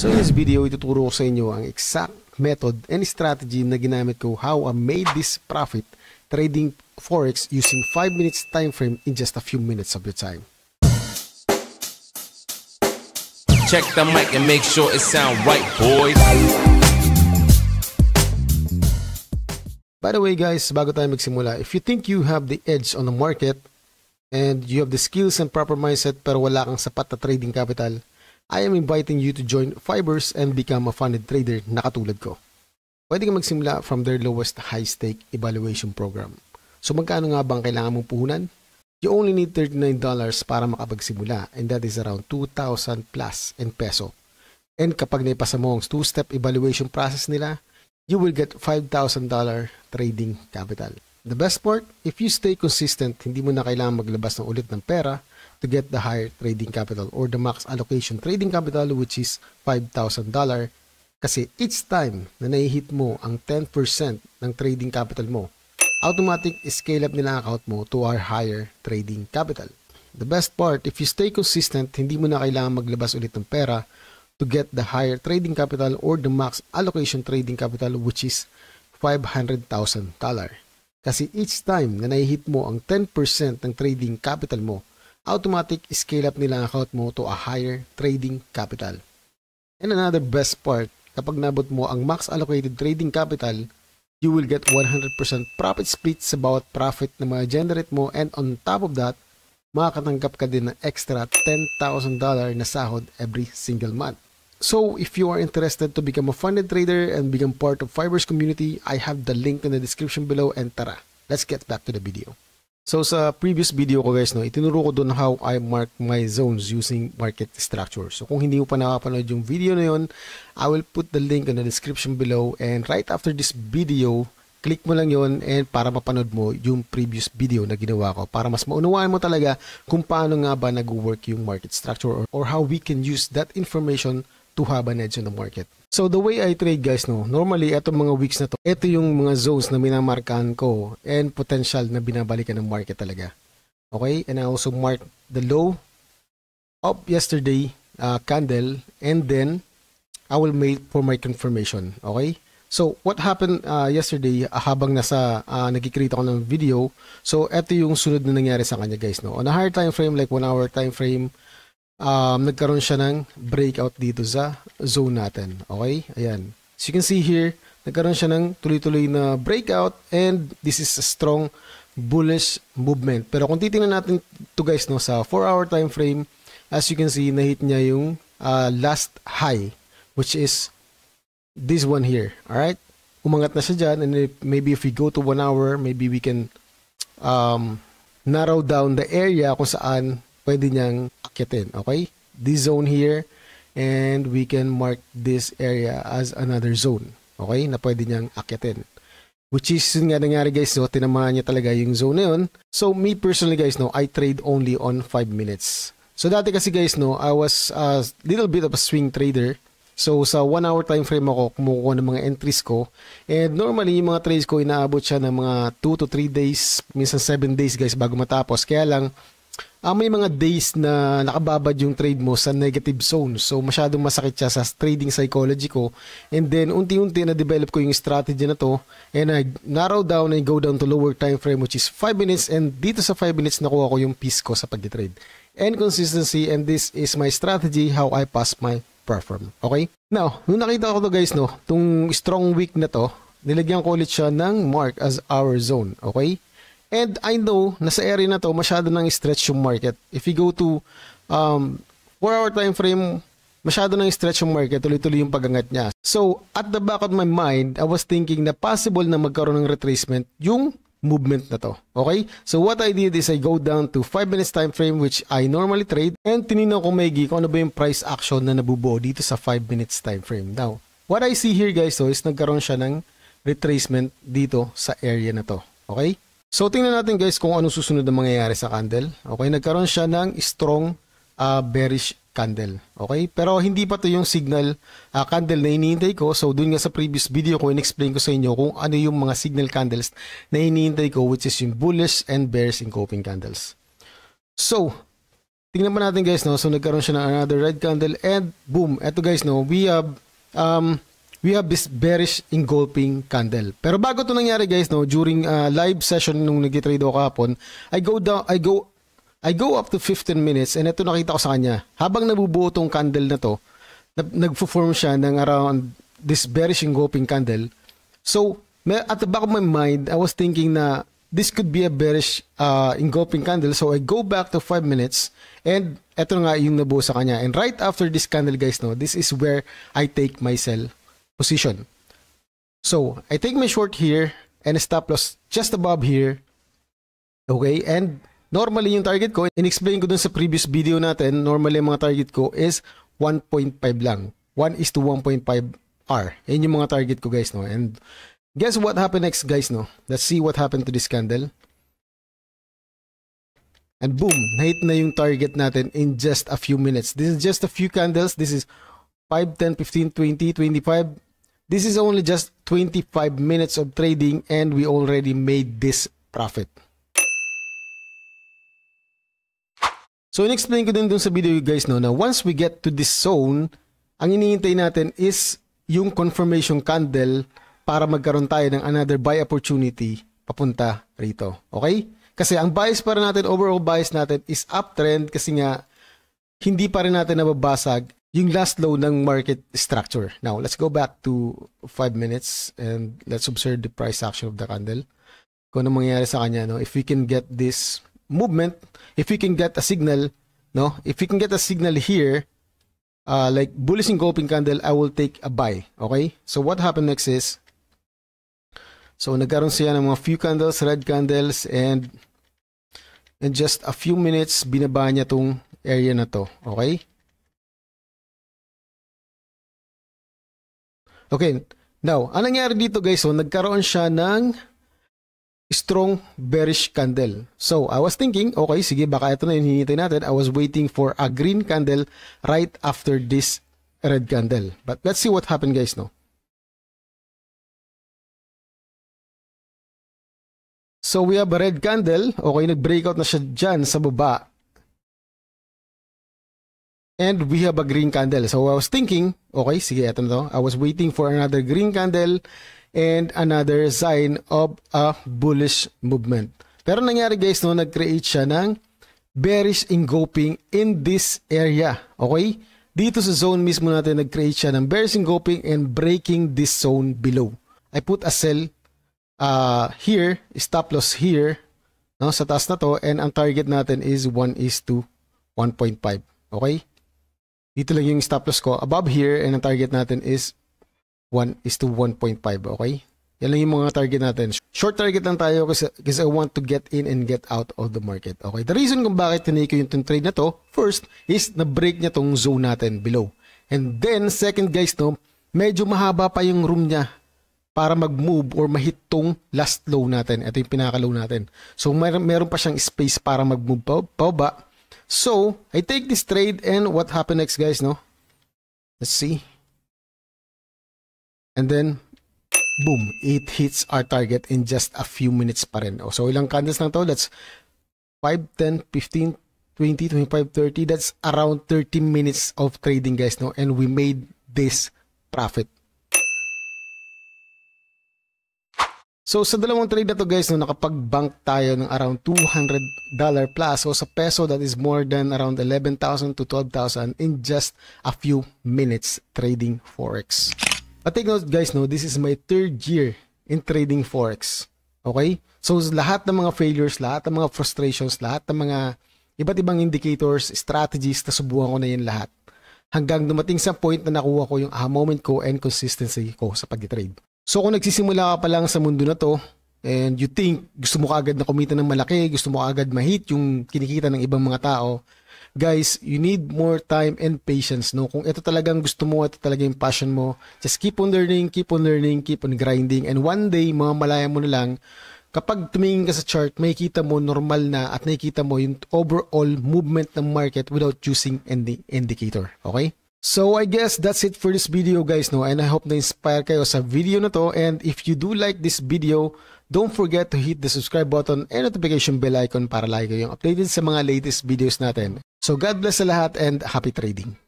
So in this video, ituturo ko sa inyo ang exact method and strategy na ginamit ko how I made this profit trading Forex using 5 minutes time frame in just a few minutes of your time. Check the mic and make sure it sound right, boys. By the way guys, bago tayo magsimula, if you think you have the edge on the market and you have the skills and proper mindset pero wala kang sapat na trading capital, I am inviting you to join Fibers and become a funded trader na katulad ko. Pwede kang magsimula from their lowest high-stake evaluation program. So magkano nga bang kailangan mong puhunan? You only need $39 para makapagsimula, and that is around 2,000 plus in peso. And kapag naipasa mo ang 2-step evaluation process nila, you will get $5,000 trading capital. The best part, if you stay consistent, hindi mo na kailangan maglabas ng ulit ng pera to get the higher trading capital or the max allocation trading capital, which is $5,000. Kasi each time na nai-hit mo ang 10% ng trading capital mo, automatic scale up nila ang account mo to our higher trading capital. The best part, if you stay consistent, hindi mo na kailangan maglabas ulit ng pera to get the higher trading capital or the max allocation trading capital, which is $500,000. Kasi each time na nai-hit mo ang 10% ng trading capital mo, automatic scale up nila ang account mo to a higher trading capital. And another best part, kapag nabot mo ang max allocated trading capital, you will get 100% profit split sa bawat profit na ma-generate mo, and on top of that, makakatanggap ka din ng extra $10,000 na sahod every single month. So, if you are interested to become a funded trader and become part of Fibers community, I have the link in the description below, and tara, let's get back to the video. So, sa previous video ko guys, itinuro ko doon how I mark my zones using market structure. So, kung hindi mo pa nakapanood yung video na yun, I will put the link in the description below, and right after this video, click mo lang yun and para mapanood mo yung previous video na ginawa ko para mas maunawaan mo talaga kung paano nga ba nag-work yung market structure or how we can use that information to have an edge on the market. So the way I trade guys, normally etong mga weeks na to, ito yung mga zones na minamarkahan ko and potential na binabalikan ng market talaga. Okay? And I also mark the low of yesterday candle, and then I will wait for my confirmation. Okay? So what happened yesterday habang nagkikreate ako ng video, so ito yung sunod na nangyari sa kanya guys. On a higher time frame, like 1 hour time frame, nagkaroon siya ng breakout dito sa zone natin. Okay? Ayan. As you can see here, nagkaroon siya ng tuloy-tuloy na breakout, and this is a strong bullish movement. Pero kung titingnan natin to guys sa 4-hour time frame, as you can see, na-hit niya yung last high, which is this one here. Alright? Umangat na siya dyan, and maybe if we go to 1 hour, maybe we can narrow down the area kung saan pwede niyang akyatin. Okay? This zone here, and we can mark this area as another zone. Okay? Na pwede niyang akyatin. Which is yun nga nangyari guys, tinamaan niya talaga yung zone na yun. So me personally guys, I trade only on 5 minutes. So dati kasi guys, I was a little bit of a swing trader. So sa 1 hour time frame ako kumukuha ng mga entries ko, and normally yung mga trades ko inaabot siya ng mga 2 to 3 days, minsan 7 days guys bago matapos. Kaya lang may mga days na nakababad yung trade mo sa negative zone. So, masyadong masakit siya sa trading psychology ko. And then, unti-unti na-develop ko yung strategy na to. And I narrow down and go down to lower time frame, which is 5 minutes. And dito sa 5 minutes, nakuha ko yung piece ko sa pag-trade. And consistency, and this is my strategy, how I pass my perform. Okay? Now, nung nakita ko to guys, itong strong week na to, nilagyan ko ulit siya ng mark as our zone. Okay? And I know na sa area na to masyado nang stretch yung market. If you go to 4-hour time frame, masyado nang stretch yung market, tuloy-tuloy yung pagangat niya. So, at the back of my mind, I was thinking na possible na magkaroon ng retracement yung movement na to. Okay? So, what I did is I go down to 5 minutes time frame, which I normally trade, and tinignan ko maigi kung ano ba yung price action na nabubuo dito sa 5 minutes time frame. Now, what I see here guys is nagkaroon siya ng retracement dito sa area na to. Okay? So, tingnan natin guys kung anong susunod na mangyayari sa candle. Okay, nagkaroon siya ng strong bearish candle. Okay, pero hindi pa to yung signal candle na hinihintay ko. So, dun nga sa previous video ko, in-explain ko sa inyo kung ano yung mga signal candles na hinihintay ko, which is yung bullish and bearish engulfing candles. So, tingnan pa natin guys, no? So nagkaroon siya ng another red candle and boom, eto guys, no? We have this bearish engulfing candle. Pero bago to nangyari guys, no, during live session nung nag-trade ako kahapon, I go up to 15 minutes and ito nakita ko sa kanya. Habang nabubuo tong candle na to, nagfo-form siya ng around this bearish engulfing candle. So, at the back of my mind, I was thinking na this could be a bearish engulfing candle. So, I go back to 5 minutes and ito nga yung nabuo sa kanya. And right after this candle guys, no, this is where I take my sell position. So, I take my short here and stop loss just above here. Okay, and normally yung target ko, in-explain ko dun sa previous video natin, normally yung mga target ko is 1.5 lang. 1:1.5 R. Yan yung mga target ko guys, no. And guess what happened next guys, no? Let's see what happened to this candle. And boom, na-hit na yung target natin in just a few minutes. This is just a few candles. This is 5, 10, 15, 20, 25. This is only just 25 minutes of trading and we already made this profit. So, in-explain ko din dun sa video guys, no, na once we get to this zone, ang iniintay natin is yung confirmation candle para magkaroon tayo ng another buy opportunity papunta rito. Okay? Kasi ang bias para natin, overall bias natin is uptrend kasi nga hindi pa rin natin nababasag yung last low ng market structure. Now, let's go back to 5 minutes and let's observe the price action of the candle. Kung ano mangyayari sa kanya, no? If we can get this movement, if we can get a signal, no? If we can get a signal here, like bullish engulfing candle, I will take a buy. Okay? So, what happened next is, so, nagkaroon siya ng mga few candles, red candles, and in just a few minutes, binaba niya tong area na to. Okay? Okay. Now, ang nangyari dito guys, so, nagkaroon siya ng strong bearish candle. So, I was thinking, okay, sige, baka ito na yung hinihintay natin. I was waiting for a green candle right after this red candle. But let's see what happened guys, no? So, we have a red candle. Okay, nag-breakout na siya dyan sa baba. And we have a green candle. So, I was thinking, okay, sige, eto na to. I was waiting for another green candle and another sign of a bullish movement. Pero nangyari guys, no, nag-create siya ng bearish engulfing in this area. Okay? Dito sa zone mismo natin, nag-create siya ng bearish engulfing and breaking this zone below. I put a sell here, stop loss here, no, sa taas na to, and ang target natin is 1:1.5. Okay? Dito lang yung stop loss ko above here, and ang target natin is 1:1.5. Okay? Yan lang yung mga target natin. Short target lang tayo kasi I want to get in and get out of the market. Okay? The reason kung bakit tinake ko yung trade na to, first is na-break niya tong zone natin below. And then, second guys, no, medyo mahaba pa yung room niya para mag-move or mahit tong last low natin. Ito yung pinaka-low natin. So, meron pa siyang space para mag-move pa. So, I take this trade and what happened next guys, no? Let's see. And then, boom, it hits our target in just a few minutes pa rin. So, ilang candles lang to? That's 5, 10, 15, 20, 25, 30. That's around 30 minutes of trading guys, no? And we made this profit. So, sa dalawang trade na to guys, no, nakapag-bank tayo ng around $200 plus. So, sa peso, that is more than around 11,000 to 12,000 in just a few minutes trading Forex. But take note guys, no, this is my 3rd year in trading Forex. Okay? So, lahat ng mga failures, lahat ng mga frustrations, lahat ng mga iba't ibang indicators, strategies, nasubukan ko na yan lahat. Hanggang dumating sa point na nakuha ko yung aha moment ko and consistency ko sa pag-trade. So kung nagsisimula ka pa lang sa mundo na to and you think gusto mo kaagad na kumita ng malaki, gusto mo kaagad ma-hit yung kinikita ng ibang mga tao, guys, you need more time and patience, no? Kung ito talagang gusto mo, ito talaga yung passion mo, just keep on learning, keep on learning, keep on grinding, and one day, mamamalaya mo na lang, kapag tumingin ka sa chart, makikita mo normal na at nakikita mo yung overall movement ng market without using any indicator, okay? So I guess that's it for this video guys, no, and I hope na-inspire kayo sa video na to. And if you do like this video, don't forget to hit the subscribe button and notification bell icon para lagi kayong updated sa mga latest videos natin. So God bless sa lahat and happy trading.